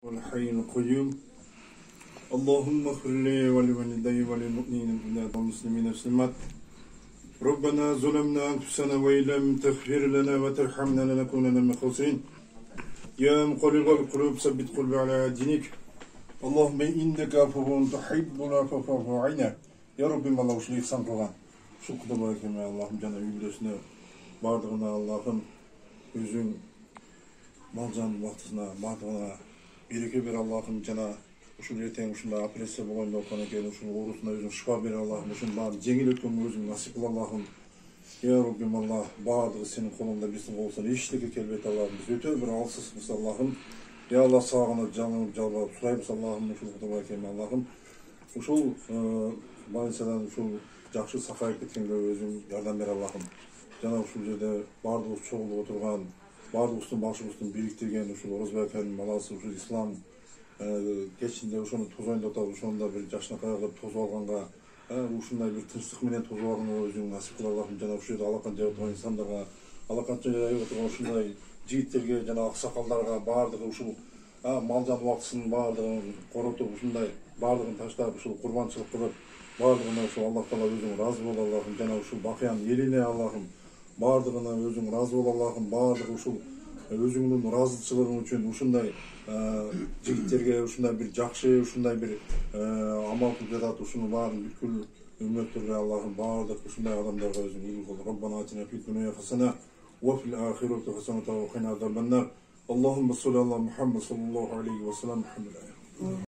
والحي القيوم اللهم اغفر لي ولوالدي وللمؤمنين والمسلمين والمسلمات ربنا ظلمنا أنفسنا وإن لم تغفر لنا وترحمنا لنكونن من الخاسرين يا مقلب القلوب ثبت قلبي على دينك اللهم إنك عفو تحب العفو فاعف عنا يا رب الله ушул ихсан кылган ушул кудайга экен Аллахым жана үйлөсүнө бардыгына Аллахым өзүң мал жан убактысына бардыгына береке бер Аллахым жана ушул эртең ушундай операция болгон болсо экен ушул оорусуна өзүң шифа бер Аллахым ушунун баарын жеңил өткөнгө өзүң насип кыл Аллахым я Раббим Аллах баардыгы сенин колуңда биздин колубуздан эчтеке келбейт Аллахым биз өтө бир алсызбыз Аллахым я Аллах сагына жалынып жалбарып сурайбыз Аллахым ушул кудайга экен Аллахым ушул больницадан ушул жакшы сакайып кеткенге өзүң жардам бер Аллахым жана ушул жерде баардыгыбыз чогулуп отурган баардыгыбыздын башыбыздын бириктирген ушул Орозбай аканын баласы ушул ислам кечинде ошону тозоюндуп атып ошондо бир жакшынакай кылып тосуп алганга ушундай бир тынчтык менен тосуп алганга өзүң насип кыл Аллахым жана ушул жерде алакан жайып отурган инсандарга алакан жайып отурган ушундай жигиттерге жана аксакалдарга баардыгы ушул мал жан убактысын баардыгын коротуп ушундай баардыгын таштап ушул курбанчылык кылып баардыгына ушул Аллах Таала өзүң ыраазы бол Аллахым жана ушул бакыянын элине Аллахым баардыгына өзүң ыраазы бол Аллахым баардыгы ушул өзүңдүн ыраазычылыгың үчүн ушундай жигиттерге ушундай бир жакшы ушундай бир амал кылып жатат ушунун баарын бүткүл үммөттөргө Аллахым баардык ушундай адамдарга өзүң ийгилик кыл Раббана атина фид дунья хасана ва фил ахирати хасанatan ва кина азабан нар Аллахумма салли ала Мухаммад саллаллаху алейхи ва саллям